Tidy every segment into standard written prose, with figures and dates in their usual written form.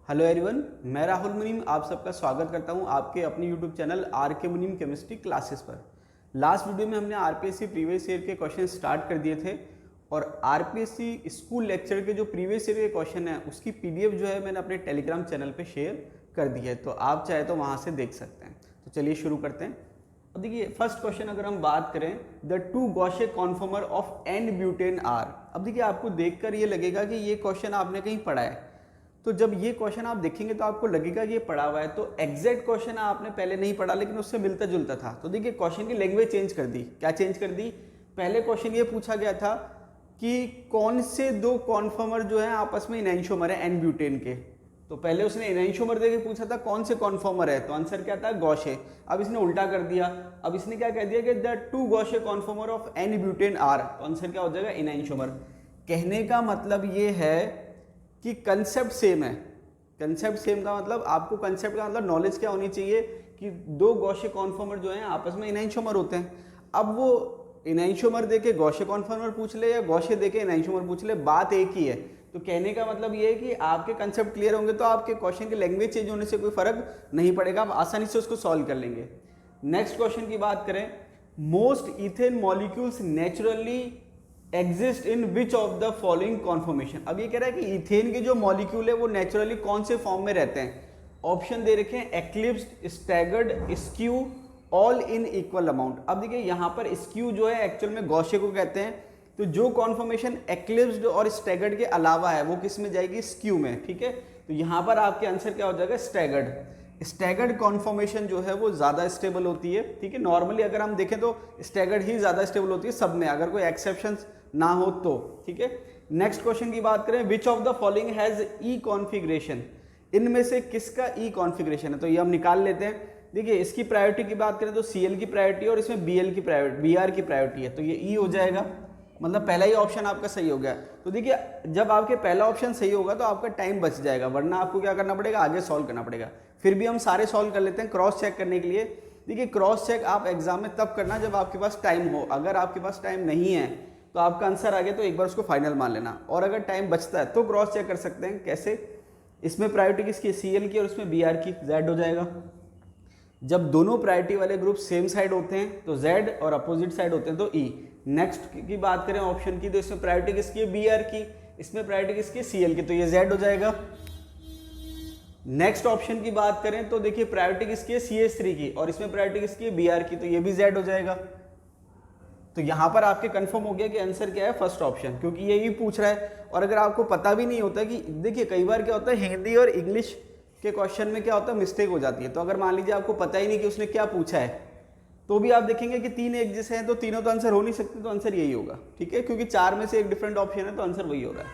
Hello everyone, मैं राहुल मुनीम आप सबका स्वागत करता हूं आपके अपने यूट्यूब चैनल आर के मुनीम केमिस्ट्री क्लासेस पर। लास्ट वीडियो में हमने आरपीएससी प्रीवियस ईयर के क्वेश्चन स्टार्ट कर दिए थे और आरपीएससी स्कूल लेक्चर के जो प्रीवियस ईयर के क्वेश्चन है उसकी पीडीएफ जो है मैंने अपने टेलीग्राम चैनल पर शेयर कर दी है, तो आप चाहे तो वहाँ से देख सकते हैं। तो चलिए शुरू करते हैं। अब देखिए फर्स्ट क्वेश्चन अगर हम बात करें, the two gauche conformer of n butane are. अब देखिए आपको देखकर ये लगेगा कि ये क्वेश्चन आपने कहीं पढ़ा है, तो जब ये क्वेश्चन आप देखेंगे तो आपको लगेगा कि ये पढ़ा हुआ है, तो एग्जैक्ट क्वेश्चन आपने पहले नहीं पढ़ा लेकिन उससे मिलता जुलता था। तो देखिए क्वेश्चन की लैंग्वेज चेंज कर दी। क्या चेंज कर दी? पहले क्वेश्चन ये पूछा गया था कि कौन से दो कॉन्फॉर्मर जो है आपस में इनैंशियोमर है एन ब्यूटेन के। तो पहले उसने इनैंशियोमर देके पूछा था कौन से कॉन्फॉर्मर है, तो आंसर क्या था? गॉशे। अब इसने उल्टा कर दिया, अब इसने क्या कह दिया कि the two gauche conformer of n butane are, तो आंसर क्या हो जाएगा? इनैंशियोमर। कहने का मतलब ये है कि कंसेप्ट सेम है। कंसेप्ट सेम का मतलब आपको कंसेप्ट का मतलब नॉलेज क्या होनी चाहिए कि दो गॉशे कॉन्फॉर्मर जो हैं आपस में इनैंशियोमर होते हैं। अब वो इनैंशियोमर देके गॉशे कॉन्फॉर्मर पूछ ले या गॉशे देके इनैंशियोमर पूछ ले, बात एक ही है। तो कहने का मतलब ये है कि आपके कंसेप्ट क्लियर होंगे तो आपके क्वेश्चन की लैंग्वेज चेंज होने से कोई फर्क नहीं पड़ेगा, आप आसानी से उसको सॉल्व कर लेंगे। नेक्स्ट क्वेश्चन की बात करें, most ethane molecules naturally exist in which of the following conformation. अब ये कह रहा है कि इथेन के जो मॉलिक्यूल है वो नेचुरली कौन से फॉर्म में रहते हैं। ऑप्शन दे रखे हैं eclipsed, staggered, skew, all in equal amount. अब देखिए यहाँ पर स्क्यू जो है एक्चुअल में गॉशे को कहते हैं, तो जो कॉन्फॉर्मेशन एक्लिप्स्ड और स्टैगर्ड के अलावा है वो किस में जाएगी? स्क्यू में। ठीक है, तो यहाँ पर आपके आंसर क्या हो जाएगा? स्टैगर्ड। स्टैगर्ड कॉन्फॉर्मेशन जो है वो ज़्यादा स्टेबल होती है। ठीक है, नॉर्मली अगर हम देखें तो स्टैगर्ड ही ज़्यादा स्टेबल होती है सब में, अगर कोई एक्सेप्शंस ना हो तो। ठीक है, नेक्स्ट क्वेश्चन की बात करें, which of the following has E configuration. इनमें से किसका ई कॉन्फिग्रेशन है? तो ये हम निकाल लेते हैं। देखिए इसकी प्रायोरिटी की बात करें तो सीएल की प्रायोरिटी और इसमें बीएल की प्रायोरिटी, बीआर की प्रायोरिटी है, तो ये ई हो जाएगा। मतलब पहला ही ऑप्शन आपका सही हो गया। तो देखिए जब आपके पहला ऑप्शन सही होगा तो आपका टाइम बच जाएगा, वरना आपको क्या करना पड़ेगा? आगे सॉल्व करना पड़ेगा। फिर भी हम सारे सॉल्व कर लेते हैं क्रॉस चेक करने के लिए। देखिए क्रॉस चेक आप एग्जाम में तब करना जब आपके पास टाइम हो। अगर आपके पास टाइम नहीं है तो आपका आंसर आ गया तो एक बार उसको फाइनल मान लेना, और अगर टाइम बचता है तो क्रॉस चेक कर सकते हैं। कैसे? इसमें प्रायोरिटी किसकी? सीएल की, और इसमें बीआर की, जेड हो जाएगा। जब दोनों प्रायोरिटी वाले ग्रुप सेम साइड होते हैं तो जेड, और अपोजिट साइड होते हैं तो ई। नेक्स्ट की बात करें ऑप्शन की, तो इसमें प्रायोरिटी किसकी है? बीआर की, इसमें प्रायोरिटी किसकी है? सीएल की, तो ये जेड हो जाएगा। नेक्स्ट ऑप्शन की बात करें तो देखिए प्रायोरिटी किसकी है? CH3 की, और इसमें प्रायोरिटी किसकी है? बीआर की, तो ये भी जेड हो जाएगा। तो यहां पर आपके कंफर्म हो गया कि आंसर क्या है? फर्स्ट ऑप्शन, क्योंकि ये ही पूछ रहा है। और अगर आपको पता भी नहीं होता कि देखिए कई बार क्या होता है हिंदी और इंग्लिश के क्वेश्चन में क्या होता है मिस्टेक हो जाती है। तो अगर मान लीजिए आपको पता ही नहीं कि उसने क्या पूछा है तो भी आप देखेंगे कि तीन एक जैसे हैं तो तीनों तो आंसर हो नहीं सकते, तो आंसर यही होगा। ठीक है, क्योंकि चार में से एक डिफरेंट ऑप्शन है तो आंसर वही होगा।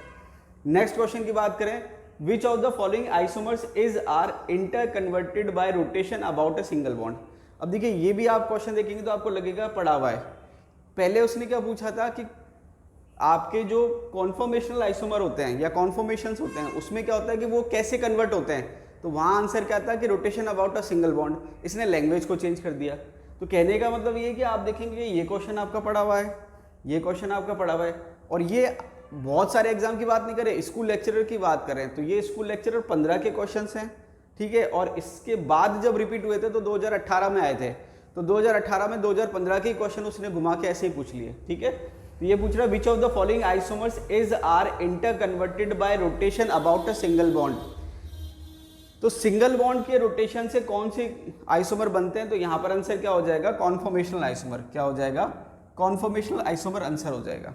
नेक्स्ट क्वेश्चन की बात करें, which of the following isomers is are interconverted by rotation about a single bond. अब देखिए ये भी आप क्वेश्चन देखेंगे तो आपको लगेगा पढ़ा हुआ है। पहले उसने क्या पूछा था कि आपके जो कॉन्फॉर्मेशनल आइसोमर होते हैं या कॉन्फॉर्मेशंस होते हैं उसमें क्या होता है कि वो कैसे कन्वर्ट होते हैं, तो वहां आंसर क्या था कि rotation about a single bond. इसने लैंग्वेज को चेंज कर दिया। तो कहने का मतलब ये है कि आप देखेंगे ये क्वेश्चन आपका पढ़ा हुआ है, ये क्वेश्चन आपका पढ़ा हुआ है, और ये बहुत सारे एग्जाम की बात नहीं करें, स्कूल लेक्चरर की बात करें तो ये स्कूल लेक्चरर 15 के क्वेश्चंस हैं। ठीक है, और इसके बाद जब रिपीट हुए थे तो 2018 में आए थे, तो 2018 में 2015 के क्वेश्चन उसने घुमा के ऐसे ही पूछ लिए। ठीक है, तो ये पूछ रहा है which of the following isomers is are interconverted by rotation about a single bond. तो सिंगल बॉन्ड के रोटेशन से कौन से आइसोमर बनते हैं, तो यहां पर आंसर क्या हो जाएगा? Conformational isomer. क्या हो जाएगा? कॉन्फॉर्मेशनल आइसोमर आंसर हो जाएगा।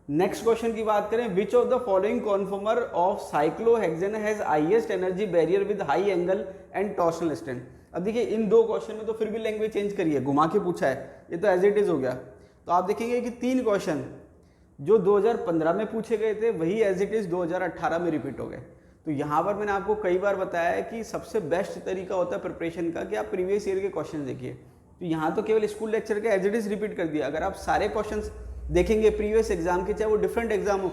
नेक्स्ट क्वेश्चन की बात करें, which of the following conformer of cyclohexane has highest energy barrier with high angle and torsional strength. अब देखिए इन दो क्वेश्चन में तो फिर भी लैंग्वेज चेंज करिए, घुमा के पूछा है, ये तो एज इट इज हो गया। तो आप देखेंगे कि तीन क्वेश्चन जो 2015 में पूछे गए थे वही एज इट इज 2018 में रिपीट हो गए। तो यहाँ पर मैंने आपको कई बार बताया है कि सबसे बेस्ट तरीका होता है प्रिपरेशन का कि आप प्रीवियस ईयर के क्वेश्चन देखिए। तो यहाँ तो केवल स्कूल लेक्चर के एज इट इज रिपीट कर दिया। अगर आप सारे क्वेश्चन देखेंगे प्रीवियस एग्जाम के, चाहे वो डिफरेंट एग्जाम हो,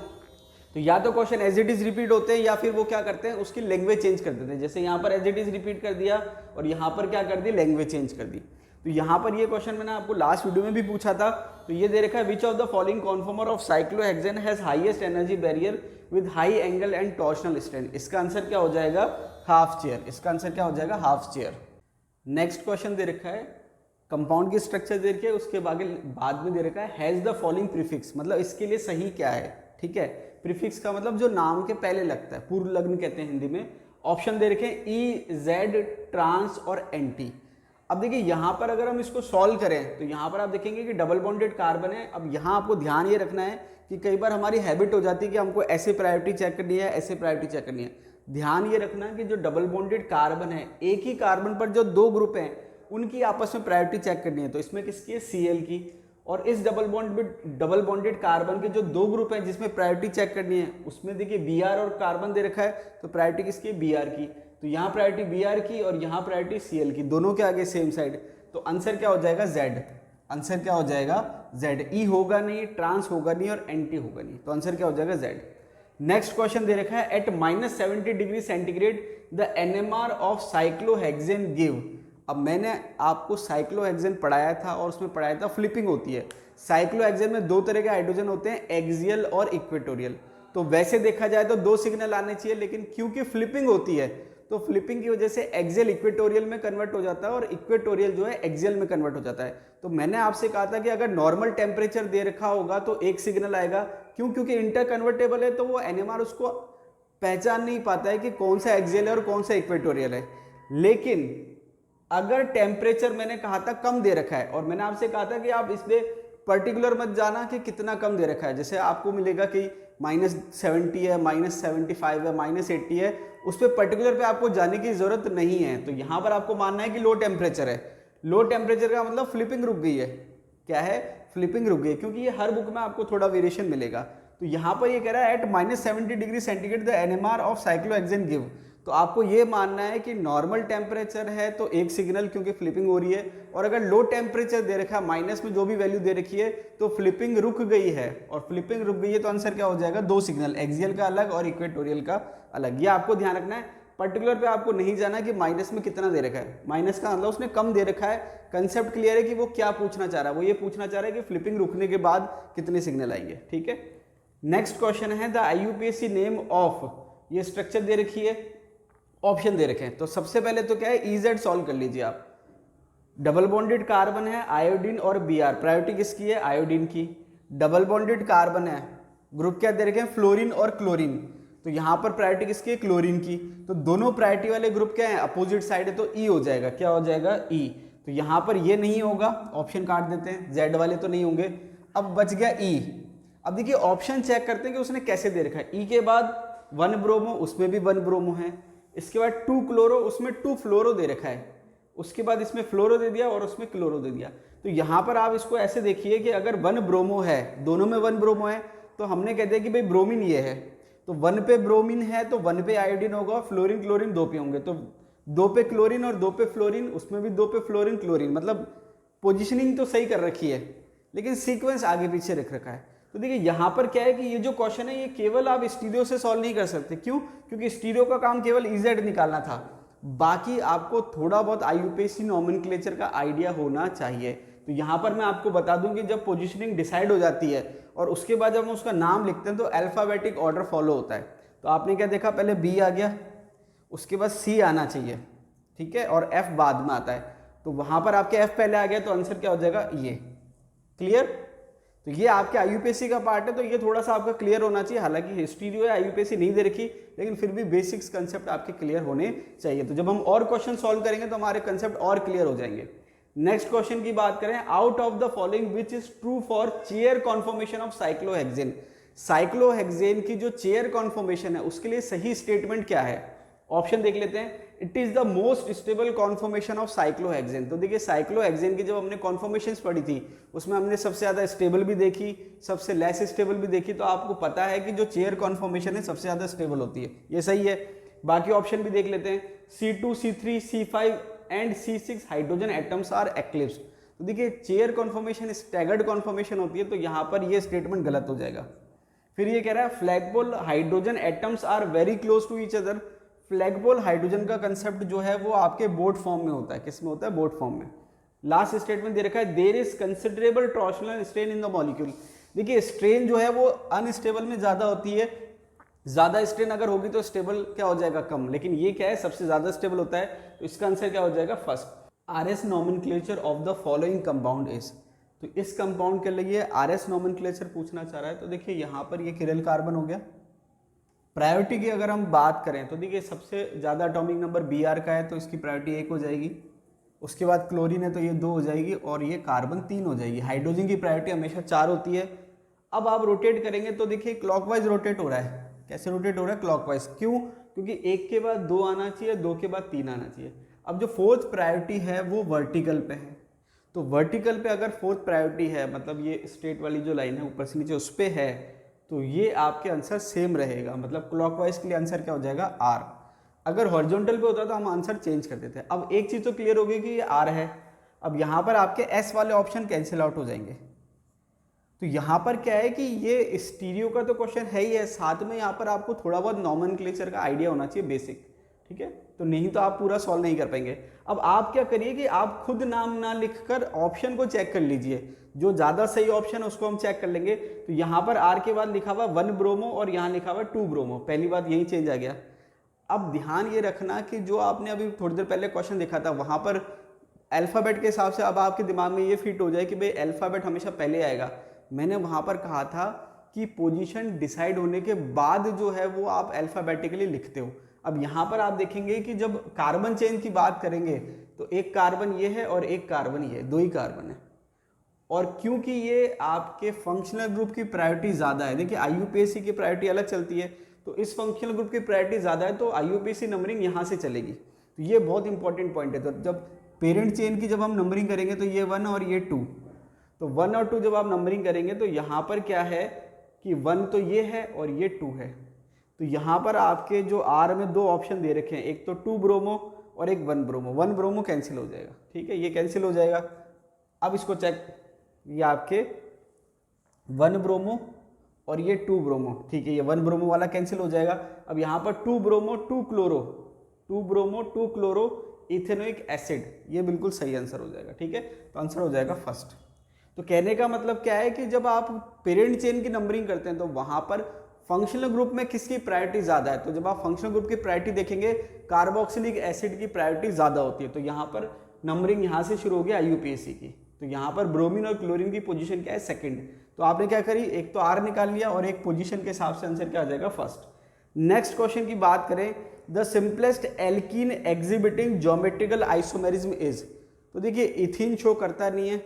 तो या तो question as it is repeat होते हैं या फिर वो क्या करते हैं उसकी लैंग्वेज चेंज कर देते हैं। जैसे यहाँ पर एज इट इज रिपीट कर दिया और यहाँ पर क्या कर दी? लैंग्वेज चेंज कर दी। तो यहाँ पर ये क्वेश्चन मैंने आपको लास्ट वीडियो में भी पूछा था। तो ये दे रखा है, which of the following conformer of cyclohexane has highest energy barrier with high angle and torsional strength. इसका आंसर क्या हो जाएगा, हाफ चेयर। इसका आंसर क्या हो जाएगा, हाफ चेयर। नेक्स्ट क्वेश्चन दे रखा है, कंपाउंड की स्ट्रक्चर दे रखी है, उसके बाद में दे रखा है हैज द फॉलोइंग प्रीफिक्स, मतलब इसके लिए सही क्या है। ठीक है, प्रीफिक्स का मतलब जो नाम के पहले लगता है, पूर्व लग्न कहते हैं हिंदी में। ऑप्शन दे रखे हैं ई, जेड, ट्रांस और एंटी। अब देखिए यहाँ पर अगर हम इसको सॉल्व करें तो यहाँ पर आप देखेंगे कि डबल बॉन्डेड कार्बन है। अब यहाँ आपको ध्यान ये रखना है कि कई बार हमारी हैबिट हो जाती है कि हमको ऐसे प्रायोरिटी चेक करनी है, ऐसे प्रायोरिटी चेक करनी है। ध्यान ये रखना है कि जो डबल बॉन्डेड कार्बन है, एक ही कार्बन पर जो दो ग्रुप हैं उनकी आपस में प्रायोरिटी चेक करनी है। तो इसमें किसकी है, Cl की। और इस डबल बॉन्डेड कार्बन के जो दो ग्रुप हैं जिसमें प्रायोरिटी चेक करनी है, उसमें देखिए Br और कार्बन दे रखा है, तो प्रायोरिटी किसकी है, Br की। तो यहाँ प्रायोरिटी Br की और यहाँ प्रायोरिटी Cl की, दोनों के आगे सेम साइड। तो आंसर क्या हो जाएगा, Z। आंसर क्या हो जाएगा, Z। ई होगा नहीं, ट्रांस होगा नहीं और एंटी होगा नहीं, तो आंसर क्या हो जाएगा, Z। नेक्स्ट क्वेश्चन दे रखा है, at -70 degree centigrade the NMR of cyclohexane give. अब मैंने आपको साइक्लोहेक्सेन पढ़ाया था और उसमें पढ़ाया था फ्लिपिंग होती है। साइक्लोहेक्सेन में दो तरह के हाइड्रोजन होते हैं, एक्सियल और इक्वेटोरियल। तो वैसे देखा जाए तो दो सिग्नल आने चाहिए, लेकिन क्योंकि फ्लिपिंग होती है तो फ्लिपिंग की वजह से एक्सियल इक्वेटोरियल में कन्वर्ट हो जाता है और इक्वेटोरियल जो है एक्सियल में कन्वर्ट हो जाता है। तो मैंने आपसे कहा था कि अगर नॉर्मल टेम्परेचर दे रखा होगा तो एक सिग्नल आएगा, क्यों, क्योंकि इंटर कन्वर्टेबल है, तो वो NMR उसको पहचान नहीं पाता है कि कौन सा एक्सियल है और कौन सा इक्वेटोरियल है। लेकिन अगर टेम्परेचर मैंने कहा था कम दे रखा है, और मैंने आपसे कहा था कि आप इसमें पर्टिकुलर मत जाना कि कितना कम दे रखा है, जैसे आपको मिलेगा कि -70 है, -75 है, -80 है, उस पर पर्टिकुलर पे आपको जाने की जरूरत नहीं है। तो यहाँ पर आपको मानना है कि लो टेम्परेचर है। लो टेम्परेचर का मतलब फ्लिपिंग रुक गई है। क्या है, फ्लिपिंग रुक गई है, क्योंकि ये हर बुक में आपको थोड़ा वेरिएशन मिलेगा। तो यहाँ पर ये कह रहा है at -70 degree centigrade the NMR of cyclohexane give. तो आपको ये मानना है कि नॉर्मल टेम्परेचर है तो एक सिग्नल, क्योंकि फ्लिपिंग हो रही है, और अगर लो टेम्परेचर दे रखा है, माइनस में जो भी वैल्यू दे रखी है, तो फ्लिपिंग रुक गई है। और फ्लिपिंग रुक गई है तो आंसर क्या हो जाएगा, दो सिग्नल, एक्सियल का अलग और इक्वेटोरियल का अलग। ये आपको ध्यान रखना है। पर्टिकुलर पे आपको नहीं जाना कि माइनस में कितना दे रखा है, माइनस का मतलब उसने कम दे रखा है। कंसेप्ट क्लियर है कि वो क्या पूछना चाह रहा है, वो ये पूछना चाह रहा है कि फ्लिपिंग रुकने के बाद कितने सिग्नल आएंगे। ठीक है, नेक्स्ट क्वेश्चन है द IUPAC नेम ऑफ, ये स्ट्रक्चर दे रखी है, ऑप्शन दे रखे हैं। तो सबसे पहले तो क्या है, EZ सॉल्व कर लीजिए आप। डबल बॉन्डेड कार्बन है, आयोडीन और Br, प्रायोरिटी किसकी है, आयोडीन की। डबल बॉन्डेड कार्बन है, ग्रुप क्या दे रखे हैं, फ्लोरीन और क्लोरीन, तो यहाँ पर प्रायोरिटी किसकी है, क्लोरीन की। तो दोनों प्रायोरिटी वाले ग्रुप क्या है, अपोजिट साइड है, तो E हो जाएगा। क्या हो जाएगा, E। तो यहाँ पर ये नहीं होगा, ऑप्शन काट देते हैं, Z वाले तो नहीं होंगे। अब बच गया E। अब देखिए ऑप्शन चेक करते हैं कि उसने कैसे दे रखा है। E के बाद 1 ब्रोमो, उसमें भी 1 ब्रोमो है। इसके बाद 2 क्लोरो, उसमें 2 फ्लोरो दे रखा है। उसके बाद इसमें फ्लोरो दे दिया और उसमें क्लोरो दे दिया। तो यहाँ पर आप इसको ऐसे देखिए कि अगर 1 ब्रोमो है, दोनों में 1 ब्रोमो है, तो हमने कह दिया कि भाई ब्रोमीन ये है, तो 1 पे ब्रोमीन है तो 1 पे आयोडीन होगा, फ्लोरीन क्लोरीन 2 पे होंगे, तो 2 पे क्लोरीन और 2 पे फ्लोरीन, उसमें भी 2 पे फ्लोरीन क्लोरीन। मतलब पोजिशनिंग तो सही कर रखी है, लेकिन सीक्वेंस आगे पीछे रख रखा है। तो देखिए यहाँ पर क्या है कि ये जो क्वेश्चन है ये केवल आप स्टीरियो से सॉल्व नहीं कर सकते। क्यों, क्योंकि स्टीरियो का काम केवल EZ निकालना था, बाकी आपको थोड़ा बहुत IUPAC नॉमेनक्लेचर का आइडिया होना चाहिए। तो यहाँ पर मैं आपको बता दूं कि जब पोजीशनिंग डिसाइड हो जाती है और उसके बाद जब हम उसका नाम लिखते हैं तो अल्फाबेटिक ऑर्डर फॉलो होता है। तो आपने क्या देखा, पहले B आ गया, उसके बाद C आना चाहिए, ठीक है, और F बाद में आता है। तो वहाँ पर आपके F पहले आ गया, तो आंसर क्या हो जाएगा, ये। क्लियर। तो ये आपके IUPAC का पार्ट है, तो ये थोड़ा सा आपका क्लियर होना चाहिए। हालांकि स्टीरियो है, IUPAC नहीं दे रखी, लेकिन फिर भी बेसिक्स कंसेप्ट आपके क्लियर होने चाहिए। तो जब हम और क्वेश्चन सॉल्व करेंगे तो हमारे कंसेप्ट और क्लियर हो जाएंगे। नेक्स्ट क्वेश्चन की बात करें, out of the following which is true for chair conformation of cyclohexane. Cyclohexane की जो चेयर कॉन्फॉर्मेशन है उसके लिए सही स्टेटमेंट क्या है। ऑप्शन देख लेते हैं। It is the most stable conformation of cyclohexane. तो देखिए साइक्लोहेक्सेन की जब हमने कॉन्फॉर्मेशंस पढ़ी थी उसमें हमने सबसे ज्यादा स्टेबल भी देखी, सबसे लेस स्टेबल भी देखी। तो आपको पता है कि जो चेयर कॉन्फॉर्मेशन है सबसे ज्यादा स्टेबल होती है, ये सही है। बाकी ऑप्शन भी देख लेते हैं। C2, C3, C5 and C6 hydrogen atoms are eclipsed. तो देखिए चेयर कॉन्फॉर्मेशन स्टैगर्ड कॉन्फॉर्मेशन होती है, तो यहाँ पर ये स्टेटमेंट गलत हो जाएगा। फिर ये कह रहा है flagpole hydrogen atoms are very close to each other. Flagpole hydrogen का कंसेप्ट जो है वो आपके बोट फॉर्म में होता है। किस में होता है, बोट फॉर्म में। लास्ट स्टेटमेंट दे रखा है there is considerable torsional strain in the molecule. देखिए स्ट्रेन जो है वो अनस्टेबल में ज्यादा होती है, ज्यादा स्ट्रेन अगर होगी तो स्टेबल क्या हो जाएगा, कम, लेकिन ये क्या है सबसे ज्यादा स्टेबल होता है, तो इसका आंसर क्या हो जाएगा, first. RS nomenclature of the following compound is, तो इस कंपाउंड के लिए आरएस नॉमेनक्लेचर पूछना चाह रहा है। तो देखिए यहाँ पर ये किरल कार्बन हो गया। प्रायोरिटी की अगर हम बात करें तो देखिए सबसे ज़्यादा एटॉमिक नंबर Br का है तो इसकी प्रायोरिटी 1 हो जाएगी। उसके बाद क्लोरीन है तो ये 2 हो जाएगी और ये कार्बन 3 हो जाएगी। हाइड्रोजन की प्रायोरिटी हमेशा 4 होती है। अब आप रोटेट करेंगे तो देखिए क्लॉकवाइज रोटेट हो रहा है। कैसे रोटेट हो रहा है, क्लॉकवाइज। क्यों, क्योंकि 1 के बाद 2 आना चाहिए, 2 के बाद 3 आना चाहिए। अब जो फोर्थ प्रायोरिटी है वो वर्टिकल पे है, तो वर्टिकल पे अगर फोर्थ प्रायोरिटी है, मतलब ये स्ट्रेट वाली जो लाइन है ऊपर से नीचे उस पर है, तो ये आपके आंसर सेम रहेगा। मतलब क्लॉकवाइज के लिए आंसर क्या हो जाएगा, आर। अगर हॉरिजॉन्टल पे होता तो हम आंसर चेंज कर देते। अब एक चीज़ तो क्लियर होगी कि ये आर है। अब यहाँ पर आपके एस वाले ऑप्शन कैंसिल आउट हो जाएंगे। तो यहाँ पर क्या है कि ये स्टीरियो का तो क्वेश्चन है ही है, साथ में यहाँ पर आपको थोड़ा बहुत नॉमेनक्लेचर का आइडिया होना चाहिए, बेसिक, ठीक है। तो नहीं तो आप पूरा सॉल्व नहीं कर पाएंगे। अब आप क्या करिए कि आप खुद नाम ना लिखकर ऑप्शन को चेक कर लीजिए, जो ज़्यादा सही ऑप्शन है उसको हम चेक कर लेंगे। तो यहाँ पर आर के बाद लिखा हुआ 1 ब्रोमो और यहाँ लिखा हुआ 2 ब्रोमो, पहली बात यही चेंज आ गया। अब ध्यान ये रखना कि जो आपने अभी थोड़ी देर पहले क्वेश्चन देखा था वहाँ पर अल्फ़ाबेट के हिसाब से अब आपके दिमाग में ये फिट हो जाए कि भाई अल्फ़ाबेट हमेशा पहले आएगा। मैंने वहाँ पर कहा था कि पोजीशन डिसाइड होने के बाद जो है वो आप अल्फ़ाबेटिकली लिखते हो। अब यहाँ पर आप देखेंगे कि जब कार्बन चेन की बात करेंगे तो एक कार्बन ये है और एक कार्बन ये है, 2 ही कार्बन है। और क्योंकि ये आपके फंक्शनल ग्रुप की प्रायोरिटी ज़्यादा है, देखिए आईयूपीएसी की प्रायोरिटी अलग चलती है, तो इस फंक्शनल ग्रुप की प्रायोरिटी ज़्यादा है तो आईयूपीएसी नंबरिंग यहाँ से चलेगी। तो ये बहुत इंपॉर्टेंट पॉइंट है। तो जब पेरेंट चेन की जब हम नंबरिंग करेंगे तो ये 1 और ये 2, तो 1 और 2 जब आप नंबरिंग करेंगे तो यहाँ पर क्या है कि 1 तो ये है और ये 2 है। तो यहाँ पर आपके जो आर में 2 ऑप्शन दे रखे हैं, एक तो 2 ब्रोमो और एक 1 ब्रोमो। 1 ब्रोमो कैंसिल हो जाएगा, ठीक है, ये कैंसिल हो जाएगा। अब इसको चेक, ये आपके 1 ब्रोमो और ये 2 ब्रोमो, ठीक है, ये 1 ब्रोमो वाला कैंसिल हो जाएगा। अब यहाँ पर 2 bromo 2 chloro, 2 bromo 2 chloro ethanoic acid, ये बिल्कुल सही आंसर हो जाएगा, ठीक है। तो आंसर हो जाएगा फर्स्ट। तो कहने का मतलब क्या है कि जब आप पेरेंट चेन की नंबरिंग करते हैं तो वहाँ पर फंक्शनल ग्रुप में किसकी प्रायोरिटी ज़्यादा है, तो जब आप फंक्शनल ग्रुप की प्रायोरिटी देखेंगे कार्बोक्सिलिक एसिड की प्रायोरिटी ज़्यादा होती है। तो यहाँ पर नंबरिंग यहाँ से शुरू होगी आईयूपीएसी की। तो यहाँ पर ब्रोमीन और क्लोरीन की पोजीशन क्या है, सेकंड। तो आपने क्या करी, एक तो आर निकाल लिया और एक पोजीशन के हिसाब से आंसर क्या आ जाएगा, फर्स्ट। नेक्स्ट क्वेश्चन की बात करें, the simplest alkene exhibiting geometrical isomerism is. तो देखिए इथीन शो करता नहीं है,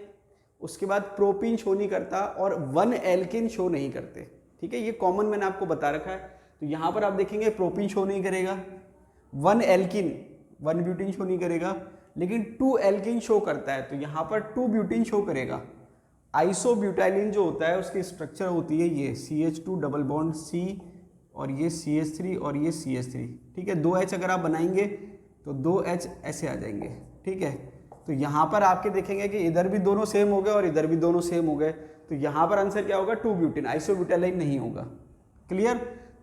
उसके बाद प्रोपीन शो नहीं करता और 1 एल्कीन शो नहीं करते, ठीक है, ये कॉमन मैंने आपको बता रखा है। तो यहाँ पर आप देखेंगे प्रोपीन शो नहीं करेगा, 1 एल्कीन 1 ब्यूटीन शो नहीं करेगा, लेकिन 2 एल्कीन शो करता है, तो यहाँ पर 2 ब्यूटीन शो करेगा। आइसोब्यूटाइलिन जो होता है उसकी स्ट्रक्चर होती है ये CH2 डबल बॉन्ड C और ये CH3 और ये CH3, ठीक है। 2H अगर आप बनाएंगे तो 2H ऐसे आ जाएंगे, ठीक है। तो यहाँ पर आपके देखेंगे कि इधर भी दोनों सेम हो गए और इधर भी दोनों सेम हो गए, तो यहाँ पर आंसर क्या होगा, 2 ब्यूटीन, आइसोब्यूटाइलिन नहीं होगा। क्लियर।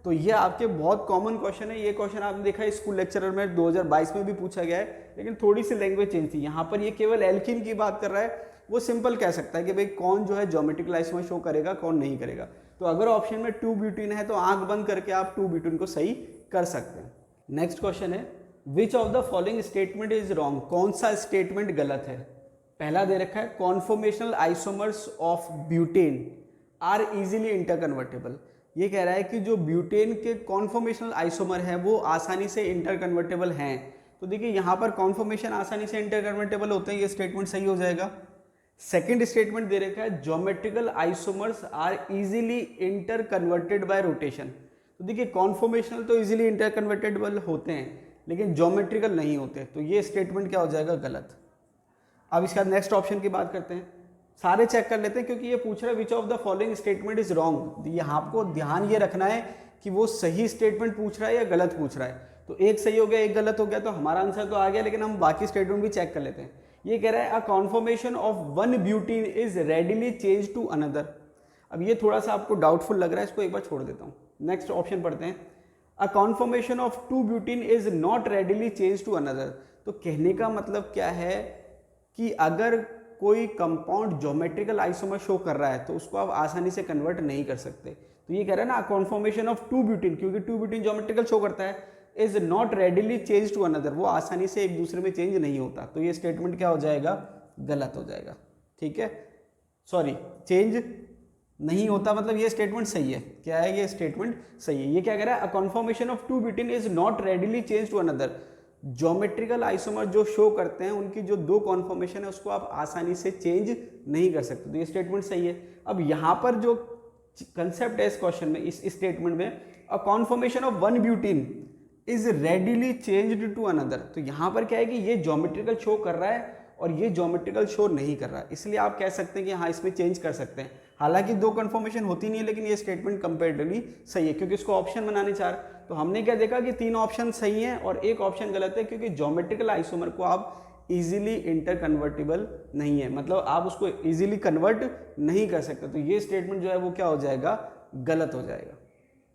तो ये आपके बहुत कॉमन क्वेश्चन है। ये क्वेश्चन आपने देखा है स्कूल लेक्चरर में 2022 में भी पूछा गया है, लेकिन थोड़ी सी लैंग्वेज चेंज थी। यहाँ पर ये केवल एल्कीन की बात कर रहा है, वो सिंपल कह सकता है कि भाई कौन जो है ज्योमेट्रिकल आइसोमर शो करेगा, कौन नहीं करेगा। तो अगर ऑप्शन में 2 ब्यूटीन है तो आंख बंद करके आप 2 ब्यूटीन को सही कर सकते हैं। नेक्स्ट क्वेश्चन है, which of the following statement is wrong. कौन सा स्टेटमेंट गलत है। पहला दे रखा है conformational isomers of butane are easily interconvertible. ये कह रहा है कि जो ब्यूटेन के कॉन्फॉर्मेशनल आइसोमर है वो आसानी से इंटरकन्वर्टेबल हैं। तो देखिए यहाँ पर कॉन्फॉर्मेशन आसानी से इंटरकन्वर्टेबल होते हैं, ये स्टेटमेंट सही हो जाएगा। सेकंड स्टेटमेंट दे रखा है geometrical isomers are easily interconverted by rotation. तो देखिए कॉन्फॉर्मेशनल तो इजीली इंटरकन्वर्टेबल होते हैं लेकिन ज्योमेट्रिकल नहीं होते, तो ये स्टेटमेंट क्या हो जाएगा, गलत। अब इसका नेक्स्ट ऑप्शन की बात करते हैं, सारे चेक कर लेते हैं क्योंकि ये पूछ रहा है which of the following statement is wrong. यहाँ आपको ध्यान ये रखना है कि वो सही स्टेटमेंट पूछ रहा है या गलत पूछ रहा है। तो एक सही हो गया एक गलत हो गया तो हमारा आंसर तो आ गया, लेकिन हम बाकी स्टेटमेंट भी चेक कर लेते हैं। ये कह रहा है a conformation of 1 butene is readily change to another. अब ये थोड़ा सा आपको डाउटफुल लग रहा है, इसको एक बार छोड़ देता हूँ। नेक्स्ट ऑप्शन पढ़ते हैं, a conformation of 2 butene is not readily change to another. तो कहने का मतलब क्या है कि अगर कोई कंपाउंड ज्योमेट्रिकल आइसोमर शो कर रहा है तो उसको आप आसानी से कन्वर्ट नहीं कर सकते। तो ये कह रहा है ना कॉन्फॉर्मेशन ऑफ 2-ब्यूटीन, क्योंकि 2-ब्यूटीन ज्योमेट्रिकल शो करता है, is not readily change to another, वो आसानी से एक दूसरे में चेंज नहीं होता। तो ये स्टेटमेंट क्या हो जाएगा, गलत हो जाएगा। ठीक है, सॉरी, चेंज नहीं होता मतलब ये स्टेटमेंट सही है। क्या है, ये स्टेटमेंट सही है। ये क्या कह रहा है, a conformation of two butene is not readily change to another, geometrical isomer जो शो करते हैं उनकी जो दो कॉन्फॉर्मेशन है उसको आप आसानी से चेंज नहीं कर सकते। तो ये स्टेटमेंट सही है। अब यहाँ पर जो कंसेप्ट है इस क्वेश्चन में, इस स्टेटमेंट में, a conformation of one butene is readily changed to another, तो यहाँ पर क्या है कि ये ज्योमेट्रिकल शो कर रहा है और ये ज्योमेट्रिकल शो नहीं कर रहा है, इसलिए आप कह सकते हैं कि हाँ इसमें चेंज कर सकते हैं। हालांकि दो कन्फर्मेशन होती नहीं है, लेकिन ये स्टेटमेंट कंपेरेटिवली सही है क्योंकि इसको ऑप्शन बनाने चाह रहे। तो हमने क्या देखा कि 3 ऑप्शन सही हैं और एक ऑप्शन गलत है, क्योंकि ज्योमेट्रिकल आइसोमर को आप इजीली इंटर कन्वर्टिबल नहीं है, मतलब आप उसको इजीली कन्वर्ट नहीं कर सकते। तो ये स्टेटमेंट जो है वो क्या हो जाएगा, गलत हो जाएगा।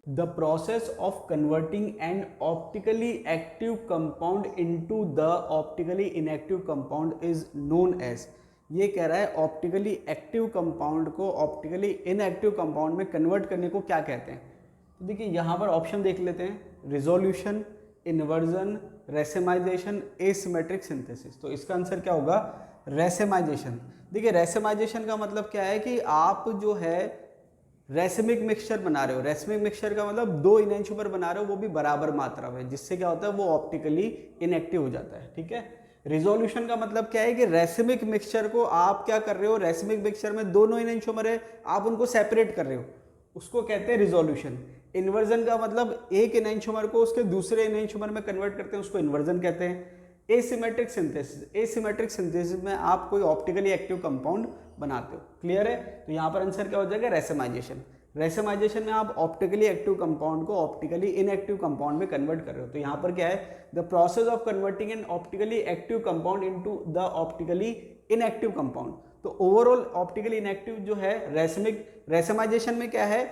The process of converting an optically active compound into the optically inactive compound is known as, ये कह रहा है ऑप्टिकली एक्टिव कंपाउंड को ऑप्टिकली इनएक्टिव कंपाउंड में कन्वर्ट करने को क्या कहते हैं। तो देखिए यहाँ पर ऑप्शन देख लेते हैं, रिजोल्यूशन, इन्वर्जन, रेसेमाइजेशन, एसिमेट्रिक सिंथेसिस। तो इसका आंसर क्या होगा, रेसेमाइजेशन। देखिए रेसेमाइजेशन का मतलब क्या है कि आप जो है रेसमिक मिक्सचर बना रहे हो। रेसमिक मिक्सचर का मतलब 2 इनएंशोमर बना रहे हो, वो भी बराबर मात्रा में, जिससे क्या होता है वो ऑप्टिकली इनएक्टिव हो जाता है। ठीक है। रिजोल्यूशन का मतलब क्या है कि रेसमिक मिक्सचर को आप क्या कर रहे हो, रेसमिक मिक्सचर में दोनों इनएंशोमर है, आप उनको सेपरेट कर रहे हो, उसको कहते हैं रिजोल्यूशन। इन्वर्जन का मतलब एक इनएंशोमर को उसके दूसरे इनएंशोमर में कन्वर्ट करते हैं, उसको इन्वर्जन कहते हैं। एसिमेट्रिक सिंथेसिस, एसिमेट्रिक सिंथेसिस में आप कोई ऑप्टिकली एक्टिव कंपाउंड बनाते हो। क्लियर है। तो यहाँ पर आंसर क्या हो जाएगा, रेसेमाइजेशन। रेसेमाइजेशन में आप ऑप्टिकली एक्टिव कंपाउंड को ऑप्टिकली इनएक्टिव कंपाउंड में कन्वर्ट कर रहे हो। तो यहाँ पर क्या है, the process of converting N optically active compound into the optically inactive compound. तो ओवरऑल ऑप्टिकली इनएक्टिव जो है रेसेमाइजेशन में क्या है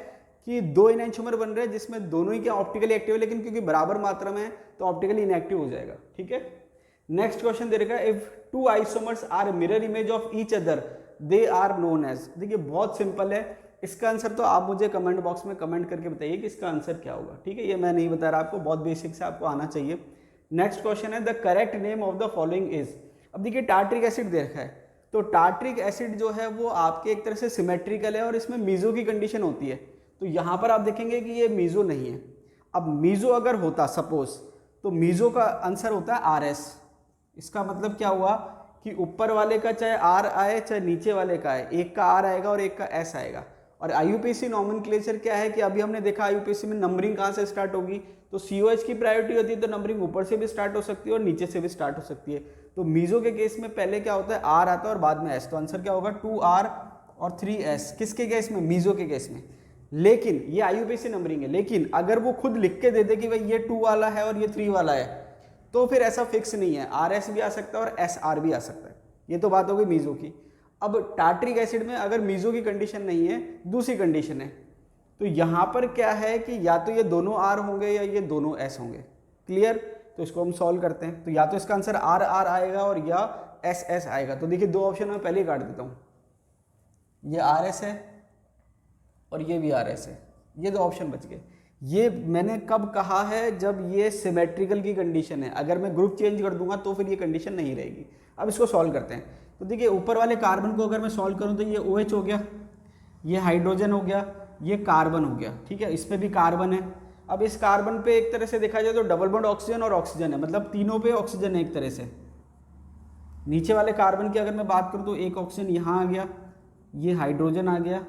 कि 2 इनएंशोमर बन रहे हैं जिसमें दोनों ही क्या ऑप्टिकली एक्टिव है, लेकिन क्योंकि बराबर मात्रा में है तो ऑप्टिकली इनएक्टिव हो जाएगा। ठीक है। नेक्स्ट क्वेश्चन दे रखा है, if 2 isomers are mirror image of each other they are known as. देखिए बहुत सिंपल है, इसका आंसर तो आप मुझे कमेंट बॉक्स में कमेंट करके बताइए कि इसका आंसर क्या होगा। ठीक है, ये मैं नहीं बता रहा आपको, बहुत बेसिक से आपको आना चाहिए। नेक्स्ट क्वेश्चन है, the correct name of the following is. अब देखिए टार्ट्रिक एसिड दे रखा है, तो टार्ट्रिक एसिड जो है वो आपके एक तरह से सिमेट्रिकल है और इसमें मीजो की कंडीशन होती है। तो यहाँ पर आप देखेंगे कि ये मीजो नहीं है। अब मीजो अगर होता सपोज, तो मीजो का आंसर होता है आर एस। इसका मतलब क्या हुआ कि ऊपर वाले का चाहे आर आए चाहे नीचे वाले का आए, एक का आर आएगा और एक का एस आएगा। और आईयूपीएसी नॉमेनक्लेचर क्या है कि अभी हमने देखा आईयूपीएसी में नंबरिंग कहाँ से स्टार्ट होगी, तो सीओएच की प्रायोरिटी होती है, तो नंबरिंग ऊपर से भी स्टार्ट हो सकती है और नीचे से भी स्टार्ट हो सकती है। तो मीजो के केस में पहले क्या होता है, आर आता है और बाद में एस। तो आंसर क्या होगा, 2R और 3S। किसके केस में, मीजो के केस में। लेकिन ये आईयूपीएसी नंबरिंग है, लेकिन अगर वो खुद लिख के दे दे कि भाई ये 2 वाला है और ये 3 वाला है, तो फिर ऐसा फिक्स नहीं है, RS भी आ सकता है और SR भी आ सकता है। ये तो बात हो गई मीजो की। अब टार्ट्रिक एसिड में अगर मीजो की कंडीशन नहीं है, दूसरी कंडीशन है, तो यहाँ पर क्या है कि या तो ये दोनों R होंगे या ये दोनों S होंगे। क्लियर। तो इसको हम सॉल्व करते हैं, तो या तो इसका आंसर RR आएगा और या SS आएगा। तो देखिए 2 ऑप्शन मैं पहले ही काट देता हूँ, ये RS है और ये भी RS है, ये 2 ऑप्शन बच गए। ये मैंने कब कहा है, जब ये सिमेट्रिकल की कंडीशन है। अगर मैं ग्रुप चेंज कर दूंगा तो फिर ये कंडीशन नहीं रहेगी। अब इसको सॉल्व करते हैं। तो देखिए ऊपर वाले कार्बन को अगर मैं सॉल्व करूं तो ये OH हो गया, ये हाइड्रोजन हो गया, ये कार्बन हो गया। ठीक है, इस पे भी कार्बन है। अब इस कार्बन पे एक तरह से देखा जाए तो डबल बॉन्ड ऑक्सीजन और ऑक्सीजन है, मतलब तीनों पे ऑक्सीजन है एक तरह से। नीचे वाले कार्बन की अगर मैं बात करूँ तो एक ऑक्सीजन यहाँ आ गया, ये हाइड्रोजन आ गया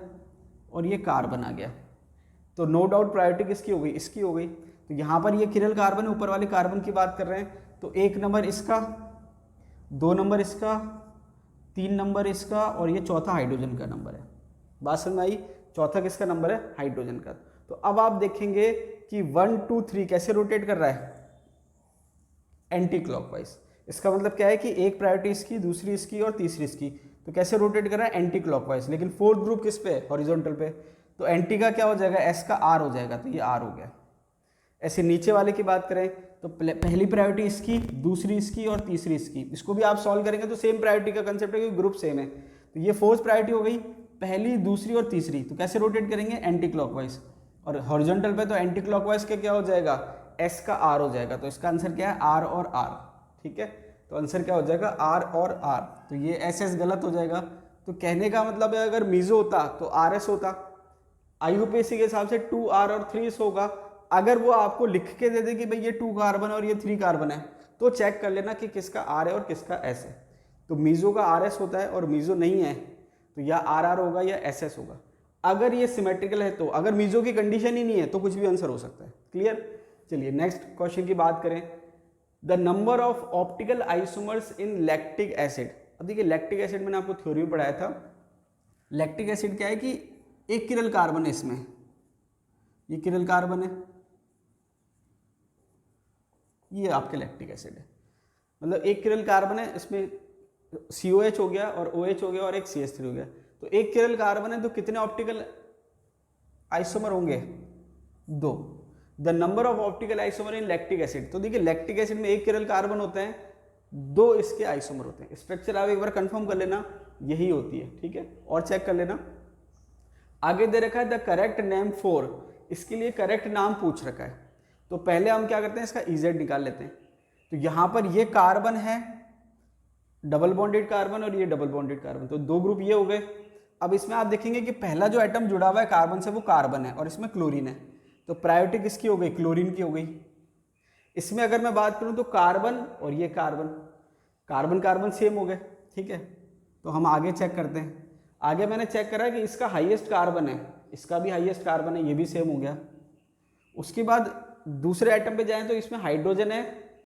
और ये कार्बन आ गया। तो नो डाउट प्रायोरिटी किसकी हो गई, इसकी हो गई। तो यहाँ पर ये किरल कार्बन है, ऊपर वाले कार्बन की बात कर रहे हैं, तो 1 नंबर इसका, 2 नंबर इसका, 3 नंबर इसका और ये चौथा हाइड्रोजन का नंबर है। बात समझ में आई। चौथा किसका नंबर है, हाइड्रोजन का। तो अब आप देखेंगे कि 1 2 3 कैसे रोटेट कर रहा है, एंटी क्लॉकवाइज। इसका मतलब क्या है कि एक प्रायोरिटी इसकी, दूसरी इसकी और तीसरी इसकी। तो कैसे रोटेट कर रहा है, एंटी क्लॉकवाइज। लेकिन फोर्थ ग्रुप किस पे है, हॉरिजॉन्टल पे। तो एंटी का क्या हो जाएगा, एस का आर हो जाएगा, तो ये आर हो गया। ऐसे नीचे वाले की बात करें तो पहली प्रायोरिटी इसकी, दूसरी इसकी और तीसरी इसकी। इसको भी आप सॉल्व करेंगे तो सेम प्रायोरिटी का कंसेप्ट है, क्योंकि ग्रुप सेम है। तो ये फोर्थ प्रायोरिटी हो गई, पहली, दूसरी और तीसरी। तो कैसे रोटेट करेंगे, एंटी क्लॉकवाइज। और हॉरिजॉन्टल पे तो एंटी क्लॉकवाइज के क्या हो जाएगा, एस का आर हो जाएगा। तो इसका आंसर क्या है, आर और आर। ठीक है, तो आंसर क्या हो जाएगा, आर और आर। तो ये एस एस गलत हो जाएगा। तो कहने का मतलब है अगर मीजो होता तो आर एस होता, आईयूपीएसी के हिसाब से 2R और 3S होगा। अगर वो आपको लिख के दे दे कि भाई ये 2 कार्बन और ये 3 कार्बन है, तो चेक कर लेना कि किसका आर है और किसका एस है। तो मीजो का आर एस होता है और मीजो नहीं है तो या आर आर होगा या एस एस होगा। अगर ये सिमेट्रिकल है तो, अगर मीजो की कंडीशन ही नहीं है तो कुछ भी आंसर हो सकता है। क्लियर। चलिए नेक्स्ट क्वेश्चन की बात करें। The number of optical isomers in lactic acid. अब देखिए लैक्टिक एसिड मैंने आपको थ्योरी में पढ़ाया था। लैक्टिक एसिड क्या है कि एक किरल कार्बन है इसमें, ये किरल कार्बन है, ये आपके लैक्टिक एसिड है। मतलब एक किरल कार्बन है, इसमें COH हो गया और OH हो गया और एक CH3 हो गया। तो एक किरल कार्बन है तो कितने ऑप्टिकल आइसोमर होंगे, 2। The number of optical isomer in lactic acid. तो देखिए लैक्टिक एसिड में एक किरल कार्बन होते हैं, 2 इसके आइसोमर होते हैं। स्ट्रक्चर आप एक बार कंफर्म कर लेना, यही होती है। ठीक है, और चेक कर लेना। आगे दे रखा है द करेक्ट नेम फॉर, इसके लिए करेक्ट नाम पूछ रखा है। तो पहले हम क्या करते हैं, इसका EZ निकाल लेते हैं। तो यहां पर ये कार्बन है डबल बॉन्डेड कार्बन और ये डबल बॉन्डेड कार्बन, तो 2 ग्रुप ये हो गए। अब इसमें आप देखेंगे कि पहला जो एटम जुड़ा हुआ है कार्बन से वो कार्बन है और इसमें क्लोरीन है। तो प्रायोरिटी किसकी हो गई, क्लोरीन की हो गई। इसमें अगर मैं बात करूं तो कार्बन और ये कार्बन, कार्बन कार्बन सेम हो गए। ठीक है, तो हम आगे चेक करते हैं। आगे मैंने चेक करा कि इसका हाईएस्ट कार्बन है, इसका भी हाईएस्ट कार्बन है, ये भी सेम हो गया। उसके बाद दूसरे आइटम पे जाएं तो इसमें हाइड्रोजन है